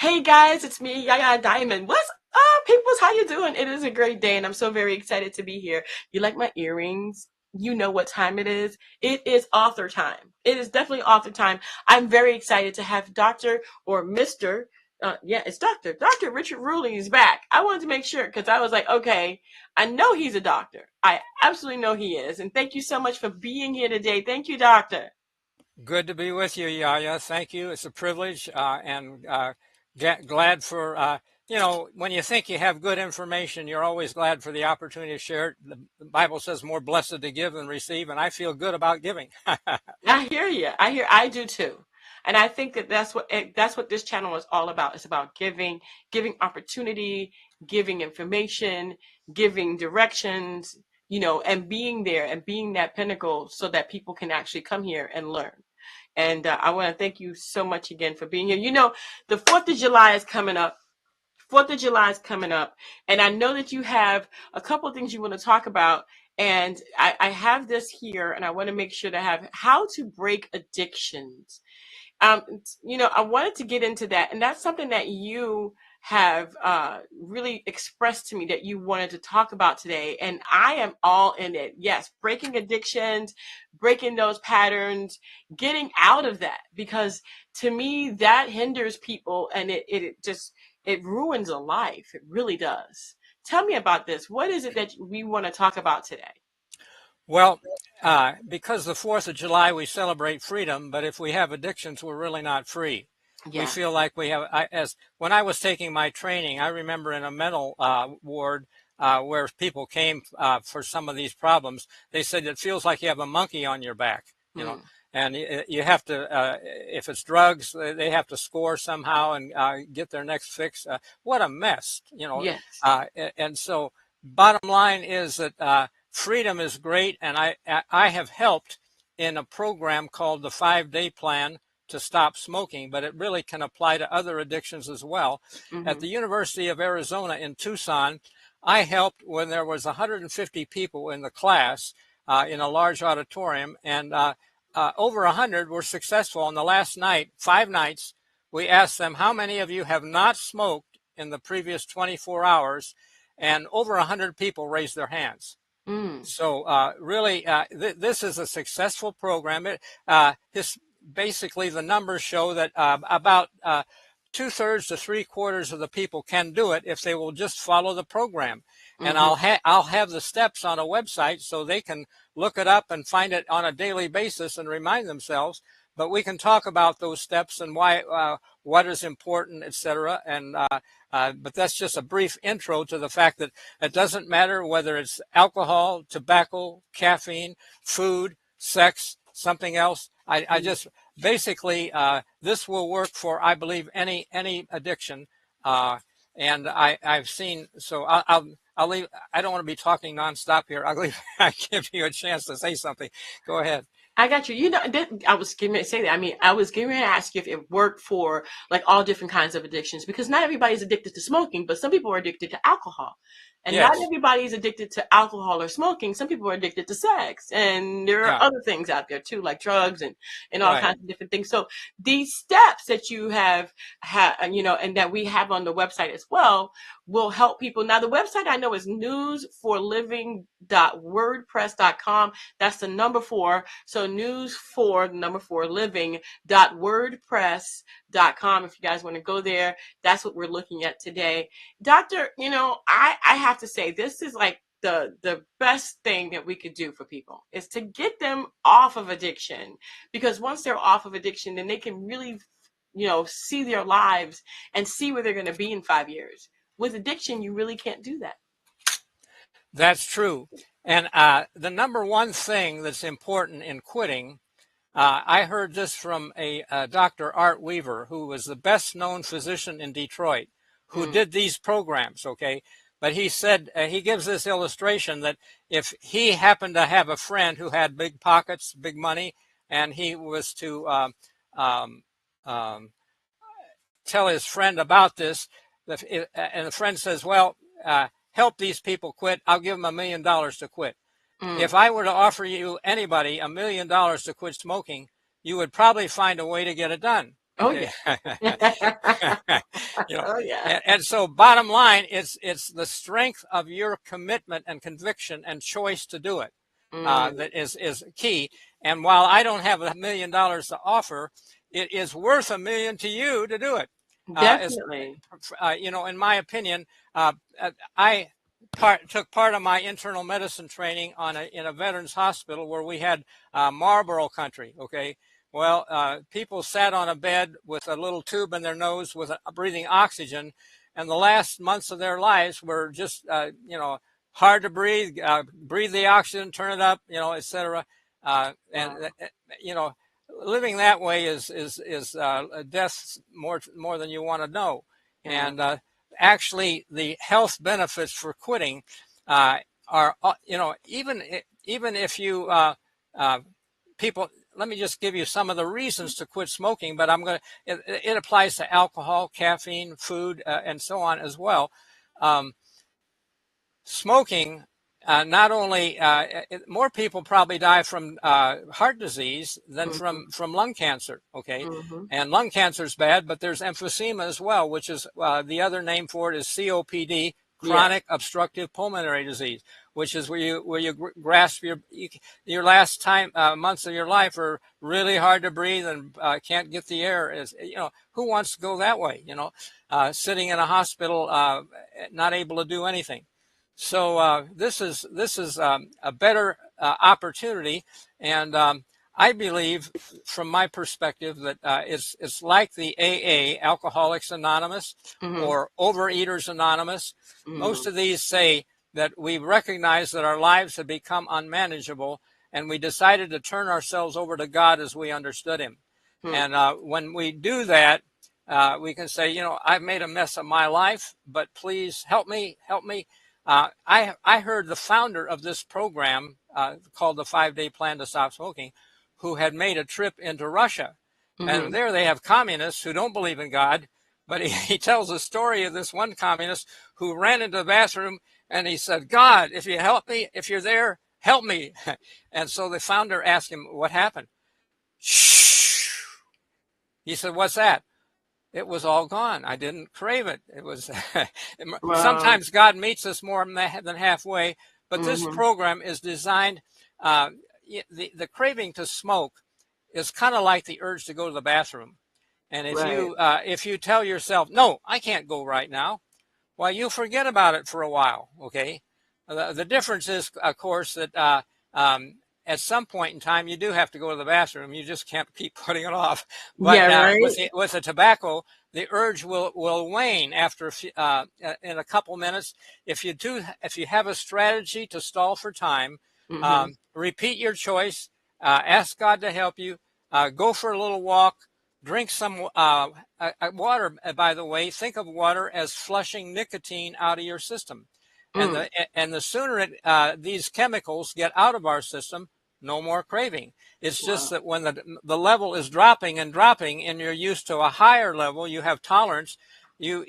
Hey guys, it's me, Yaya Diamond. What's up, peoples? How you doing? It is a great day, and I'm so very excited to be here. You like my earrings? You know what time it is. It is author time. It is definitely author time. I'm very excited to have Dr. or Mr. Yeah, it's Dr. Dr. Richard Ruhling is back. I wanted to make sure because I was like, okay, I know he's a doctor. I absolutely know he is. And thank you so much for being here today. Thank you, Doctor. Good to be with you, Yaya. Thank you. It's a privilege, and glad for when you think you have good information, you're always glad for the opportunity to share it. The Bible says, "More blessed to give than receive," and I feel good about giving. I hear you. I do too. And I think that that's what this channel is all about. It's about giving opportunity, giving information, giving directions, and being there and being that pinnacle so that people can actually come here and learn. And I want to thank you so much again for being here. The 4th of July is coming up. 4th of July is coming up, and I know that you have a couple of things you want to talk about. And I have this here, and I want to make sure to have how to break addictions. I wanted to get into that, and that's something that you have really expressed to me that you wanted to talk about today, and I am all in it. Yes, breaking addictions, breaking those patterns, getting out of that, because to me that hinders people, and it just it ruins a life. It really does. Tell me about this. What is it that we want to talk about today? Well, because the 4th of July we celebrate freedom, but if we have addictions, we're really not free. We Yeah. feel like we have, as when I was taking my training, I remember in a mental ward where people came for some of these problems, they said it feels like you have a monkey on your back, Hmm. and you have to, if it's drugs, they have to score somehow and get their next fix. What a mess. Yes. And so bottom line is that freedom is great, and I have helped in a program called the 5-Day Plan to stop smoking, but it really can apply to other addictions as well. At Hmm. the University of Arizona in Tucson, I helped when there was 150 people in the class in a large auditorium, and over 100 were successful. On the last night, 5 nights, we asked them, how many of you have not smoked in the previous 24 hours? And over 100 people raised their hands. Mm. So really, this is a successful program. Basically, the numbers show that about 2/3 to 3/4 of the people can do it if they will just follow the program. And Hmm. I'll have the steps on a website so they can look it up and find it on a daily basis and remind themselves. But we can talk about those steps and why, what is important, etc. And but that's just a brief intro to the fact that it doesn't matter whether it's alcohol, tobacco, caffeine, food, sex, something else. I just basically this will work for, I believe, any addiction. Uh, and I've seen, so I'll leave. I don't want to be talking nonstop here. I'll leave. I give you a chance to say something. Go ahead. I got you. I was getting ready to say that. I mean, I was getting ready to ask you if it worked for like all different kinds of addictions, because not everybody's addicted to smoking, but some people are addicted to alcohol. And not Yes. everybody is addicted to alcohol or smoking. Some people are addicted to sex. And there are Yeah. other things out there too, like drugs and all Right. kinds of different things. So these steps that you have, and that we have on the website as well will help people. Now, the website I know is newsforliving.wordpress.com. That's the number 4. So news for number 4 living.wordpress.com. If you guys want to go there, that's what we're looking at today. Doctor, I have to say this is like the best thing that we could do for people is to get them off of addiction, because once they're off of addiction, then they can really see their lives and see where they're going to be in 5 years. With addiction, you really can't do that. That's true. And the number one thing that's important in quitting, I heard this from a Dr. Art Weaver, who was the best known physician in Detroit, who Mm, did these programs, okay? But he said, he gives this illustration that if he happened to have a friend who had big pockets, big money, and he was to um, um, tell his friend about this, and the friend says, well, help these people quit, I'll give them $1 million to quit. mm, If I were to offer you, anybody, $1 million to quit smoking, you would probably find a way to get it done. Oh Okay. yeah. You know, Oh yeah. and so bottom line, it's the strength of your commitment and conviction and choice to do it Mm, that is key. And while I don't have $1 million to offer, it is worth $1 million to you to do it. As definitely. in my opinion, uh, I took part of my internal medicine training in a veterans hospital where we had Marlboro country. Okay, well, people sat on a bed with a little tube in their nose with breathing oxygen, and the last months of their lives were just hard to breathe. Breathe the oxygen, turn it up, etc. And Wow. you know, living that way is death more than you want to know. Yeah. And actually, the health benefits for quitting are even if you people. Let me just give you some of the reasons to quit smoking, but it applies to alcohol, caffeine, food, and so on as well. Um, Smoking, not only more people probably die from heart disease than Mm-hmm. from lung cancer. Okay, Mm-hmm. and lung cancer is bad, but there's emphysema as well, which is the other name for it is COPD, Yeah. chronic obstructive pulmonary disease, which is where you grasp your last time months of your life are really hard to breathe and can't get the air. Who wants to go that way? Sitting in a hospital, not able to do anything. So this is a better opportunity, and I believe, from my perspective, that it's like the AA, Alcoholics Anonymous, Mm-hmm. or Overeaters Anonymous. Most Mm-hmm. of these say that we recognize that our lives have become unmanageable, and we decided to turn ourselves over to God as we understood Him. Mm-hmm. And when we do that, we can say, I've made a mess of my life, but please help me, help me. I heard the founder of this program called the 5-Day Plan to Stop Smoking, who had made a trip into Russia. And Mm-hmm. there they have communists who don't believe in God. But he tells a story of this one communist who ran into the bathroom and he said, God, if you help me, if you're there, help me. And so the founder asked him, what happened? Shh. He said, what's that? It was all gone. I didn't crave it. It was Wow. sometimes God meets us more than halfway, but this Mm-hmm. program is designed. Uh, the craving to smoke is kind of like the urge to go to the bathroom, and Right. if you tell yourself, no, I can't go right now, well, you forget about it for a while. Okay. The difference is, of course, that at some point in time you do have to go to the bathroom. You just can't keep putting it off. But Yeah. Right. with the tobacco, the urge will wane after in a couple minutes. If you have a strategy to stall for time, Mm-hmm. repeat your choice. Ask God to help you. Go for a little walk. Drink some water. By the way, think of water as flushing nicotine out of your system, and Mm. the sooner these chemicals get out of our system, no more craving. It's just Wow. that when the level is dropping and dropping, and you're used to a higher level, you have tolerance. You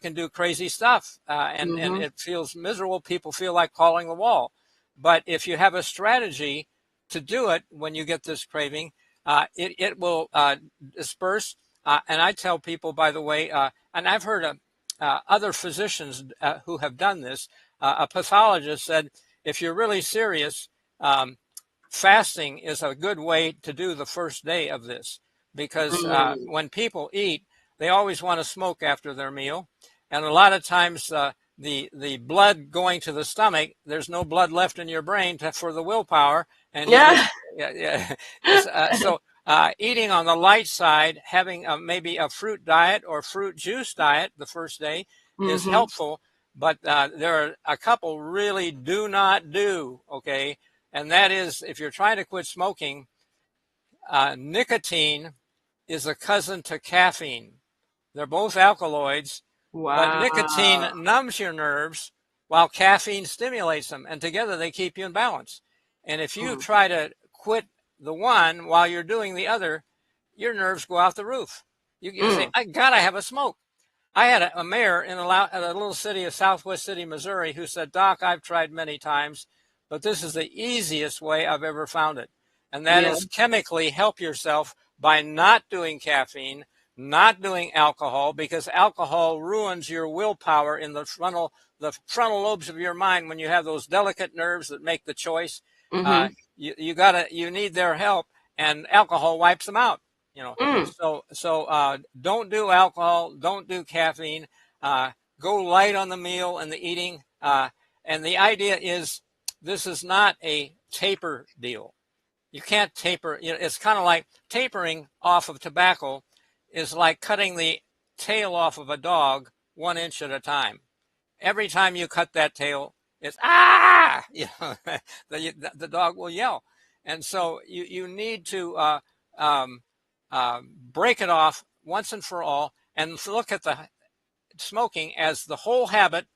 can do crazy stuff, and Mm-hmm. it feels miserable. People feel like calling the wall. But if you have a strategy to do it when you get this craving, it will disperse. And I tell people, by the way, and I've heard other physicians who have done this. A pathologist said, if you're really serious, um, fasting is a good way to do the first day of this, because Mm. when people eat, they always want to smoke after their meal, and a lot of times the blood going to the stomach, there's no blood left in your brain for the willpower, and you Yeah. just yeah. So eating on the light side, having maybe a fruit diet or fruit juice diet the first day is Mm-hmm. helpful. But there are a couple really do not do, okay? And that is, if you're trying to quit smoking, nicotine is a cousin to caffeine. They're both alkaloids, but nicotine Wow. numbs your nerves while caffeine stimulates them, and together they keep you in balance. And if you Mm. try to quit the one while you're doing the other, your nerves go out the roof. You say, Mm. I gotta have a smoke. I had a mayor in a little city of Southwest City, Missouri, who said, Doc, I've tried many times, but this is the easiest way I've ever found it. And that Yeah. is chemically help yourself by not doing caffeine, not doing alcohol, because alcohol ruins your willpower in the frontal lobes of your mind when you have those delicate nerves that make the choice. Mm-hmm. You need their help, and alcohol wipes them out. You know, Mm. don't do alcohol, don't do caffeine. Uh, Go light on the meal and the eating. And the idea is this is not a taper deal. You can't taper. You know, it's kind of like tapering off of tobacco is like cutting the tail off of a dog 1 inch at a time. Every time you cut that tail, it's ah, you know, the dog will yell. And so you need to um, break it off once and for all, and look at the smoking as the whole habit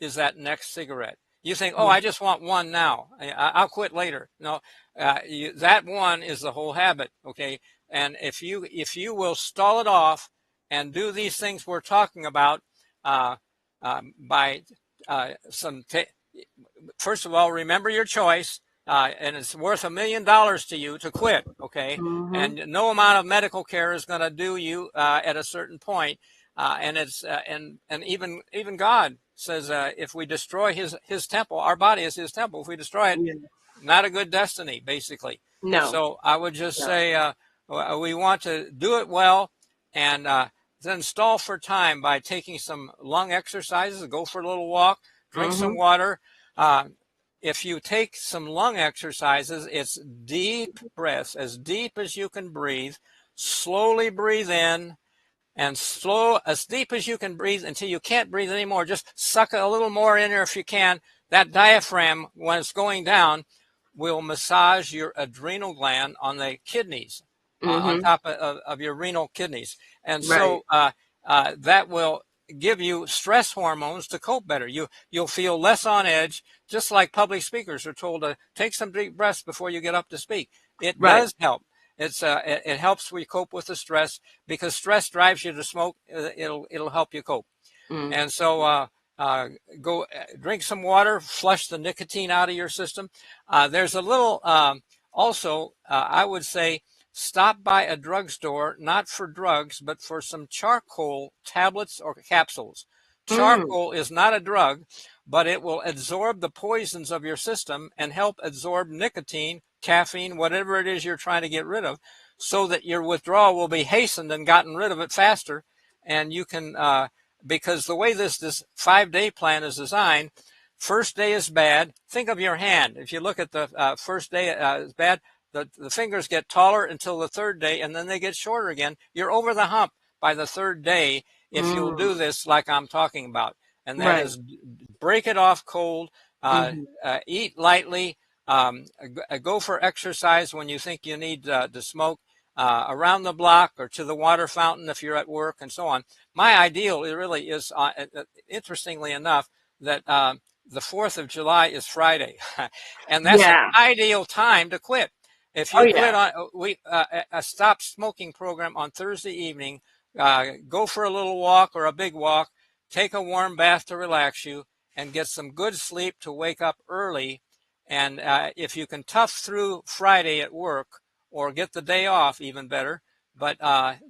is that next cigarette. You think, oh, Mm. I just want one now. I'll quit later. No, that one is the whole habit. Okay, and if you will stall it off and do these things we're talking about uh, by first of all, remember your choice. And it's worth $1,000,000 to you to quit, okay? Mm-hmm. And no amount of medical care is going to do you at a certain point. And it's and even God says if we destroy his temple, our body is his temple. If we destroy it, Yeah. not a good destiny, basically. No. So I would just No. say we want to do it well, and then stall for time by taking some lung exercises. Go for a little walk, drink some Mm-hmm. water. Uh, if you take some lung exercises, it's deep breaths, as deep as you can breathe. Slowly breathe in and slow as deep as you can breathe until you can't breathe anymore. Just suck a little more in there if you can. That diaphragm, when it's going down, will massage your adrenal gland on the kidneys, on Mm-hmm. top of your renal kidneys. And Right. so that will give you stress hormones to cope better. You'll feel less on edge, just like public speakers are told to take some deep breaths before you get up to speak. It Right. does help. It helps we cope with the stress because stress drives you to smoke. It'll help you cope. Mm. And so uh, go drink some water, flush the nicotine out of your system. There's a little also. I would say stop by a drugstore, not for drugs, but for some charcoal tablets or capsules. Mm. Charcoal is not a drug, but it will absorb the poisons of your system and help absorb nicotine, caffeine, whatever it is you're trying to get rid of, so that your withdrawal will be hastened and gotten rid of it faster. And you can, because the way this 5 day plan is designed, first day is bad. Think of your hand. If you look at the first day is bad, the fingers get taller until the third day, and then they get shorter again. You're over the hump by the third day if you'll Mm. do this like I'm talking about. And that Right. is break it off cold, Mm-hmm. eat lightly, go for exercise when you think you need to smoke, around the block or to the water fountain if you're at work, and so on. My ideal, it really is, interestingly enough, that the 4th of July is Friday, and that's an Yeah. ideal time to quit. If Oh you quit yeah. on a stop smoking program on Thursday evening, go for a little walk or a big walk, take a warm bath to relax you, and get some good sleep to wake up early. And if you can tough through Friday at work or get the day off, even better. But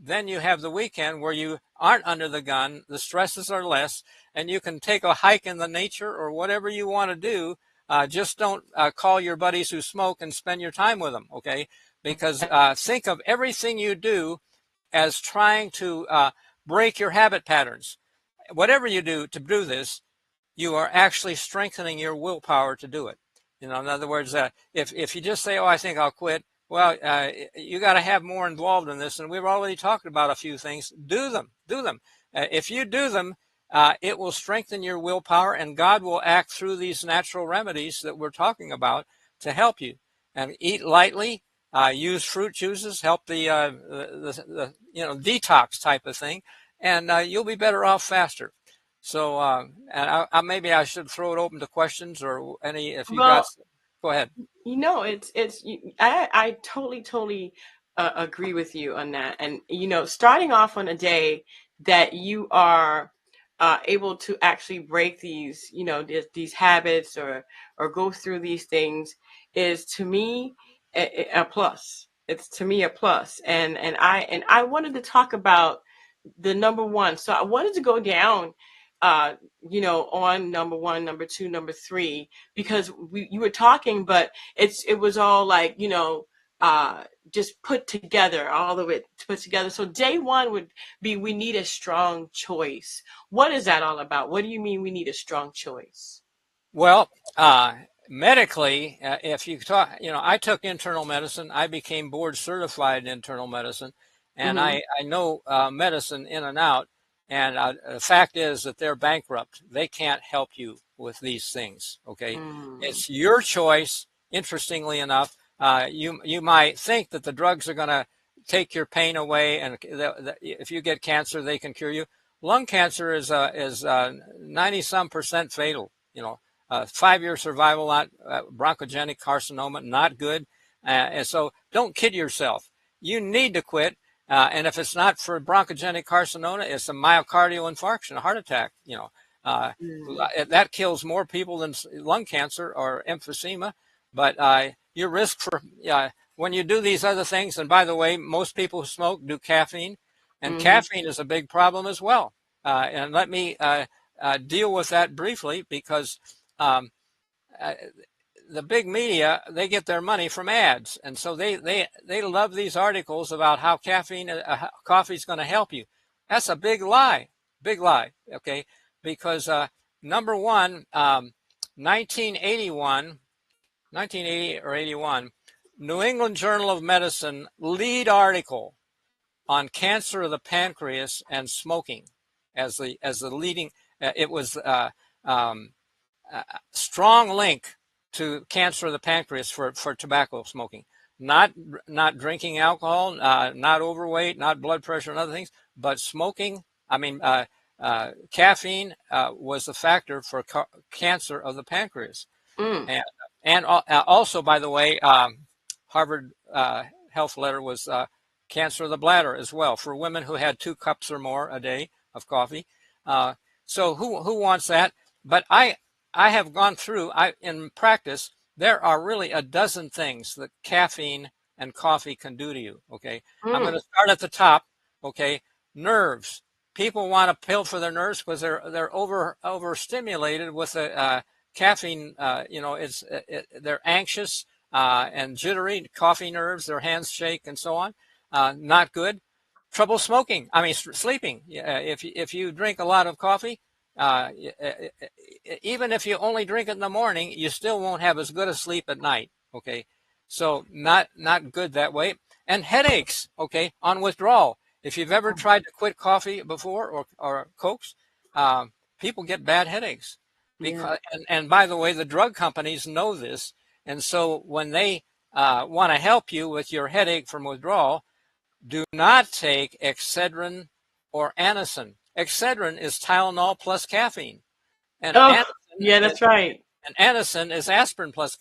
then you have the weekend where you aren't under the gun, the stresses are less, and you can take a hike in the nature or whatever you want to do. Just don't call your buddies who smoke and spend your time with them, okay? Because think of everything you do as trying to break your habit patterns. Whatever you do to do this, you are actually strengthening your willpower to do it. You know, in other words, if you just say, "Oh, I think I'll quit," well, you got to have more involved in this, and we've already talked about a few things. Do them, do them. If you do them, it will strengthen your willpower, and God will act through these natural remedies that we're talking about to help you. And eat lightly, use fruit juices, help the detox type of thing, and you'll be better off faster. So, and maybe I should throw it open to questions or any, if you got, Well, go ahead. I totally agree with you on that. And starting off on a day that you are able to actually break these these habits or go through these things is, to me, a plus. It's to me a plus. And I wanted to talk about the number one. So I wanted to go down, uh, on number one, number two, number three, because you were talking, but it was all like, uh, just put together, all of it put together. So day one would be we need a strong choice. What is that all about? What do you mean we need a strong choice? Well, medically, if you talk, I took internal medicine. I became board certified in internal medicine, and Mm-hmm. I know medicine in and out. And the fact is that they're bankrupt. They can't help you with these things. Okay, Mm. it's your choice. Interestingly enough, you might think that the drugs are going to take your pain away, and if you get cancer, they can cure you. Lung cancer is 90 some percent fatal. 5-year survival, not bronchogenic carcinoma, not good. And so don't kid yourself. You need to quit. And if it's not for bronchogenic carcinoma, it's a myocardial infarction, a heart attack. Uh, Mm. that kills more people than lung cancer or emphysema. But your risk for when you do these other things, and by the way, most people who smoke do caffeine, and Mm-hmm. caffeine is a big problem as well. And let me deal with that briefly because um, uh, the big media, they get their money from ads, and so they love these articles about how coffee is going to help you. That's a big lie. Okay, because number one, 1981, 1980 or 81, New England Journal of Medicine lead article on cancer of the pancreas and smoking as the leading. It was um, strong link to cancer of the pancreas for tobacco smoking. Not not drinking alcohol, not overweight, not blood pressure and other things, but smoking. I mean, caffeine was the factor for cancer of the pancreas. Mm. And also, by the way, Harvard Health letter was cancer of the bladder as well for women who had 2 cups or more a day of coffee. Uh, so who wants that? But I have gone through. In practice there are really a dozen things that caffeine and coffee can do to you. Okay, I'm going Mm. to start at the top. Okay, nerves. People want a pill for their nerves because they're overstimulated with the caffeine. They're anxious and jittery, coffee nerves, their hands shake, and so on. Not good. Trouble smoking. I mean, sleeping. If you drink a lot of coffee, uh, even if you only drink it in the morning, you still won't have as good a sleep at night. Okay, so not good that way. And headaches. Okay, on withdrawal. If you've ever tried to quit coffee before or cokes, people get bad headaches Yeah. because and by the way, the drug companies know this, and so when they want to help you with your headache from withdrawal, do not take Excedrin or Anacin. Excedrin is Tylenol plus caffeine, and Oh, Anacin yeah, is, that's right. and Anacin is aspirin plus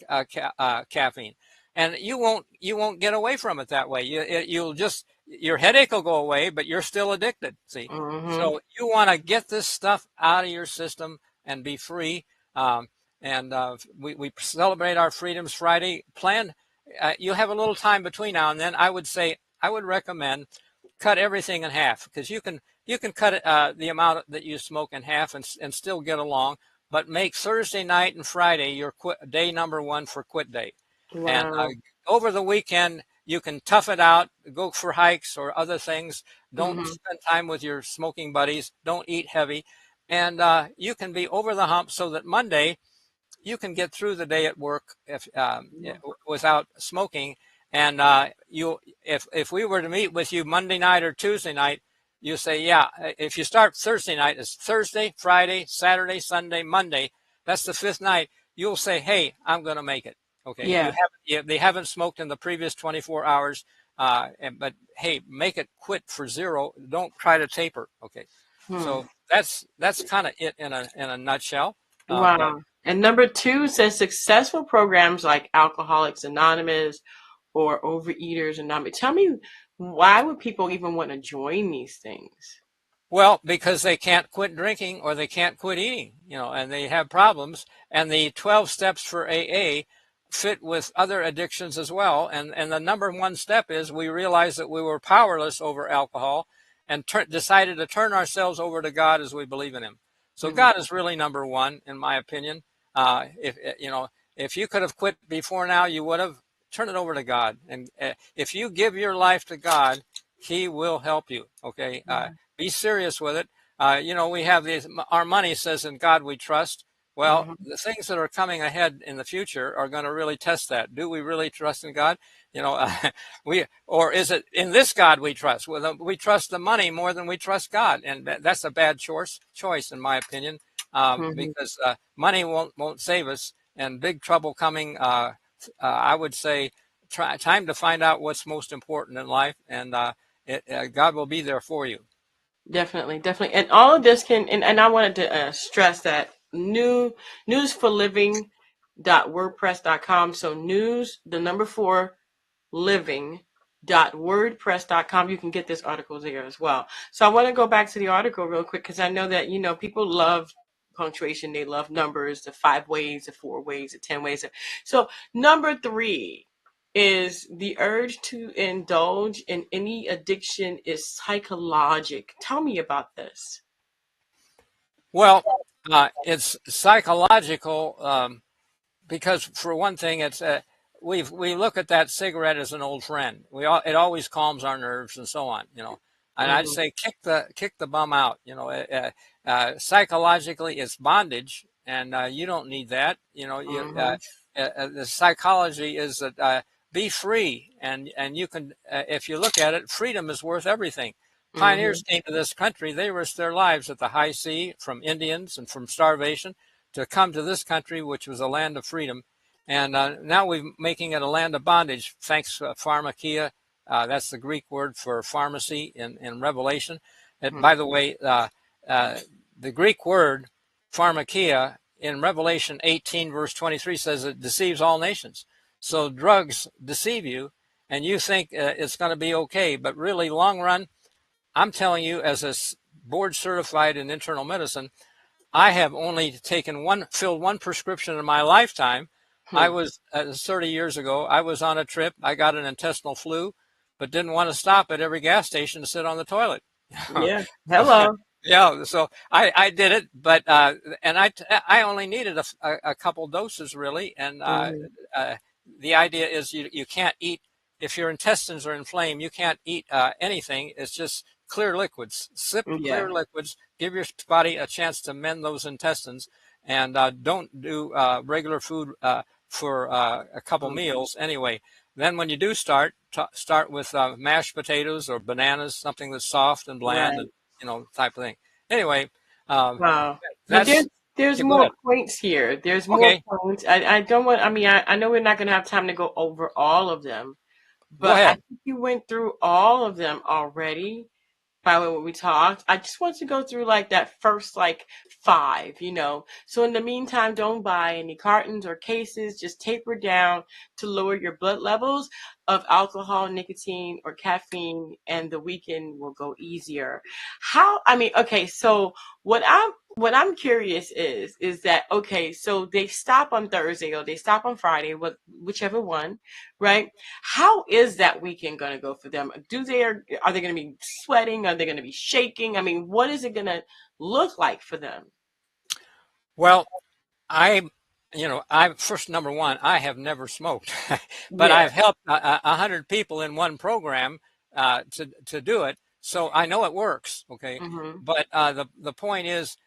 caffeine, and you won't get away from it that way. You'll just your headache will go away, but you're still addicted. See, Mm-hmm. so you want to get this stuff out of your system and be free. Um, and we celebrate our Freedoms Friday. Plan. You have a little time between now and then. I would recommend cut everything in half because you can cut the amount that you smoke in half and still get along, but make Thursday night and Friday your day number one for quit day. And Wow. over the weekend, you can tough it out, go for hikes or other things. Don't Mm-hmm. spend time with your smoking buddies. Don't eat heavy. And you can be over the hump so that Monday you can get through the day at work without smoking. And if we were to meet with you Monday night or Tuesday night, you say, yeah. If you start Thursday night, it's Thursday, Friday, Saturday, Sunday, Monday. That's the fifth night. You'll say, hey, I'm going to make it. Okay, Yeah. they haven't smoked in the previous 24 hours, but hey, make it quit for zero. Don't try to taper. Okay, Hmm. so that's kind of it in a nutshell. But Wow. And number two says successful programs like Alcoholics Anonymous or Overeaters Anonymous. Tell me, why would people even want to join these things? Well, because they can't quit drinking or they can't quit eating, and they have problems. And the 12 steps for AA fit with other addictions as well. And the number one step is we realized that we were powerless over alcohol and decided to turn ourselves over to God as we believe in Him. So Mhm. God is really number one, in my opinion. If you know, if you could have quit before now, you would have. Turn it over to God, and if you give your life to God, He will help you. Okay, be serious with it. We have these. Our money says, "In God we trust." Well, Mhm. the things that are coming ahead in the future are going to really test that. Do we really trust in God? Or is it in this God we trust? Well, we trust the money more than we trust God, and that's a bad choice in my opinion, Mhm. because money won't save us, and big trouble coming. I would say, time to find out what's most important in life, and God will be there for you. Definitely, definitely. And all of this and I wanted to stress that newsforliving.wordpress.com. So news, the number four, living.wordpress.com. You can get this article there as well. So I want to go back to the article real quick because I know that, people love punctuation. They love numbers, the 5 ways, the 4 ways, the 10 ways. So number 3 is the urge to indulge in any addiction is psychological. Tell me about this. Well, it's psychological. Because for one thing, it's we look at that cigarette as an old friend. It always calms our nerves and so on, And I'd Mm-hmm. say kick the bum out. Psychologically, it's bondage, and you don't need that. Mm-hmm. The psychology is that be free, and you can. If you look at it, freedom is worth everything. Mm-hmm. Pioneers came to this country. They risked their lives at the high sea from Indians and from starvation to come to this country, which was a land of freedom. And now we're making it a land of bondage, thanks to pharmakia. That's the Greek word for pharmacy in Revelation. By the way, uh, the Greek word pharmakia in Revelation 18, verse 23 says it deceives all nations. So drugs deceive you, and you think it's going to be okay. But really, long run, I'm telling you, as a board certified in internal medicine, I have only filled one prescription in my lifetime. I Mm-hmm. was 30 years ago. I was on a trip. I got an intestinal flu, but didn't want to stop at every gas station to sit on the toilet. Yeah. Hello. Yeah, so I did it, but and I only needed a couple doses really, and Mm-hmm. the idea is you can't eat if your intestines are inflamed. You can't eat anything. It's just clear liquids. Sip Yeah. clear liquids. Give your body a chance to mend those intestines, and don't do regular food for a couple Mm-hmm. meals anyway. Then when you do start with mashed potatoes or bananas, something that's soft and bland, Right. and type of thing. Anyway, uh, Wow. But there's that's there's yeah. Go more ahead. points here. There's more Okay, points. I don't want. I mean, I know we're not going to have time to go over all of them, go but I ahead. think you went through all of them already by what we talked. I just want to go through like that first like 5. So in the meantime, don't buy any cartons or cases. Just taper down to lower your blood levels of alcohol, nicotine, or caffeine, and the weekend will go easier. I mean, okay, so what I'm curious is that okay, so they stop on Thursday or they stop on Friday, whichever one, right? How is that weekend going to go for them? Are they going to be sweating? Are they going to be shaking? I mean, what is it going to look like for them? Well, I, I first number one, I have never smoked, but Yeah. I've helped 100 people in one program to do it, so I know it works. Okay, Mhm. but the point is,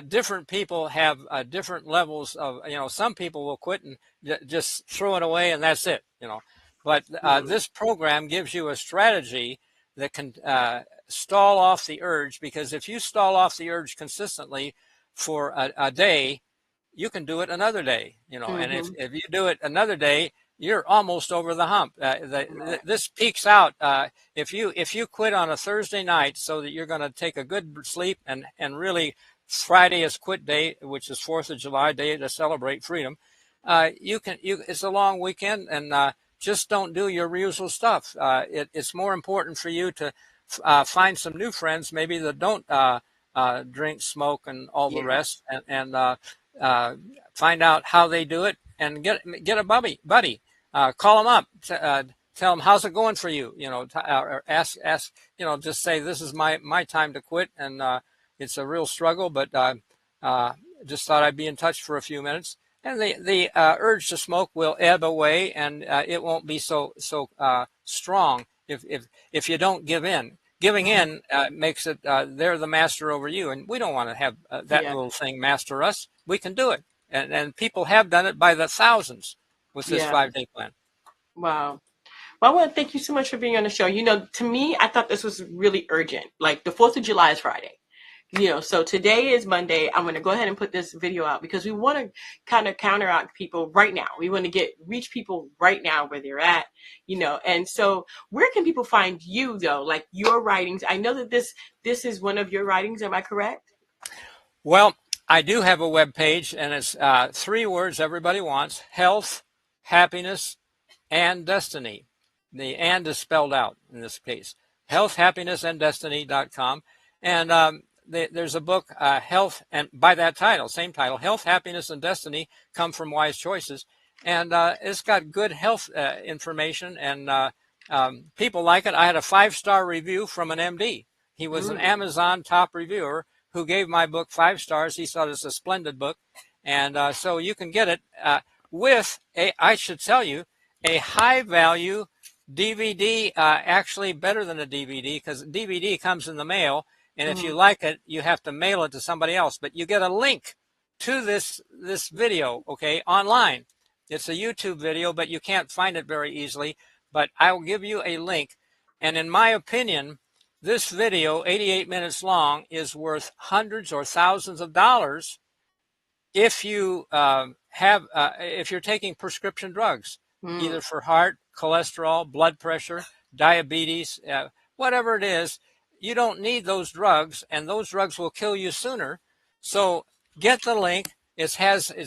different people have different levels of. Some people will quit and just throw it away, and that's it. But Mhm. this program gives you a strategy that can stall off the urge, because if you stall off the urge consistently for a day, you can do it another day, and if, Mhm. if you do it another day, you're almost over the hump. Right. This peaks out if you quit on a Thursday night so that you're going to take a good sleep, and really Friday is quit day, which is 4th of July day to celebrate freedom. It's a long weekend, and just don't do your usual stuff. It's more important for you to find some new friends, maybe that don't drink, smoke, and all the Yeah. rest, and uh, find out how they do it. and get a buddy. Call them up. Tell them how's it going for you. Or ask. Just say this is my time to quit, and it's a real struggle, but uh, just thought I'd be in touch for a few minutes. And the urge to smoke will ebb away, and it won't be so strong if you don't give in. Giving Mhm. in makes it they're the master over you, and we don't want to have that Yeah. little thing master us. We can do it, and people have done it by the thousands with this Yeah. 5-day plan. Wow. Well, I want to thank you so much for being on the show. To me, I thought this was really urgent. Like the 4th of July is Friday. So today is Monday. I'm going to go ahead and put this video out because we want to kind of counteract people right now. We want to reach people right now where they're at, and so where can people find you though? Like your writings. I know that this is one of your writings. Am I correct? Well, I do have a web page, and it's 3 words everybody wants: health, happiness, and destiny. The and is spelled out in this case. Health, happiness, and destiny.com. And there's a book, Health, and by that title, same title, Health, Happiness, and Destiny Come from Wise Choices. And it's got good health information, and people like it. I had a 5-star review from an MD. He was an Mm. Amazon top reviewer who gave my book 5 stars. He thought it's a splendid book. And so you can get it with, I should tell you, a high value DVD, actually better than a DVD, because DVD comes in the mail, and if you Mm. like it, you have to mail it to somebody else. But you get a link to this video, okay, online. It's a YouTube video, but you can't find it very easily. But I will give you a link, and in my opinion, this video, 88 minutes long, is worth hundreds or thousands of dollars if you if you're taking prescription drugs, Mm. either for heart, cholesterol, blood pressure, diabetes, whatever it is. You don't need those drugs, and those drugs will kill you sooner. So get the link. It's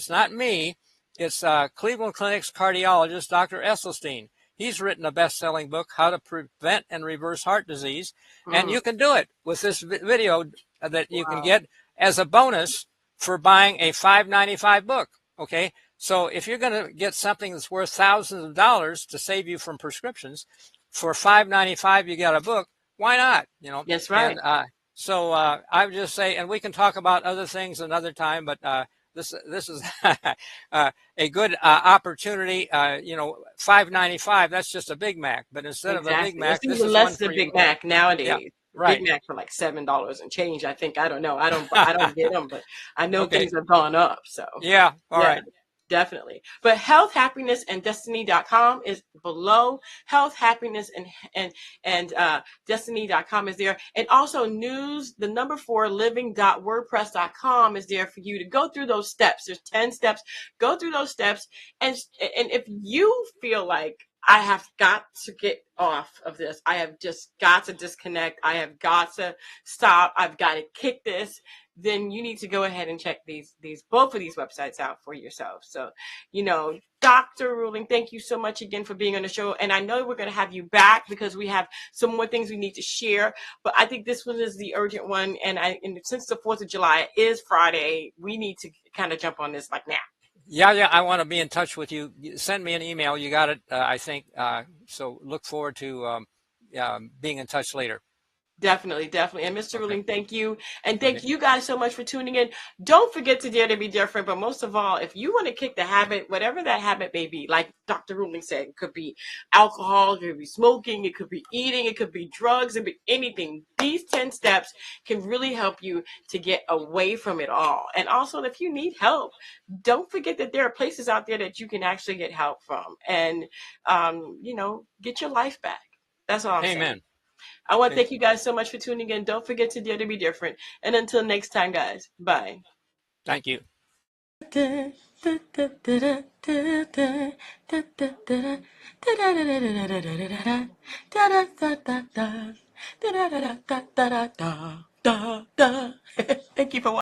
not me. It's Cleveland Clinic's cardiologist, Dr. Esselstyn. He's written a best-selling book, How to Prevent and Reverse Heart Disease, and Mm. you can do it with this video that you can Wow. get as a bonus for buying a $5.95 book. Okay, so if you're going to get something that's worth thousands of dollars to save you from prescriptions, for $5.95 you got a book. Why not? That's And right. so I would just say, and we can talk about other things another time, but this is a good opportunity. $5.95. That's just a Big Mac, but instead of a Big Exactly. It's Mac, this even is less one than for a you. Big Mac Yeah, nowadays. A Big right. Mac for like $7 and change. I think. I don't know. I don't get them, but I know Okay. things have gone up. So Yeah. All yeah, right. definitely. But health, happiness, and destiny.com is below. Health, happiness, and destiny.com is there. And also news, the number 4 living.wordpress.com is there for you to go through those steps. There's 10 steps. Go through those steps. And if you feel like I have got to get off of this, I have just got to disconnect, I have got to stop, I've got to kick this, then you need to go ahead and check these both of these websites out for yourself. So, Dr. Ruhling, thank you so much again for being on the show. And I know we're going to have you back because we have some more things we need to share. But I think this one is the urgent one. And since the 4th of July is Friday, we need to kind of jump on this like now. Yeah. I want to be in touch with you. Send me an email. You got it, I think. So look forward to being in touch later. Definitely. And Mr. Okay. Ruhling, thank you. And thank Okay. you guys so much for tuning in. Don't forget to dare to be different. But most of all, if you want to kick the habit, whatever that habit may be, like Dr. Ruhling said, it could be alcohol, it could be smoking, it could be eating, it could be drugs, it could be anything. These 10 steps can really help you to get away from it all. And also, if you need help, don't forget that there are places out there that you can actually get help from and, get your life back. That's all I'm saying. Amen. I want to Okay. thank you guys so much for tuning in. Don't forget to dare to be different. And until next time, guys, bye. Thank you. Thank you for watching.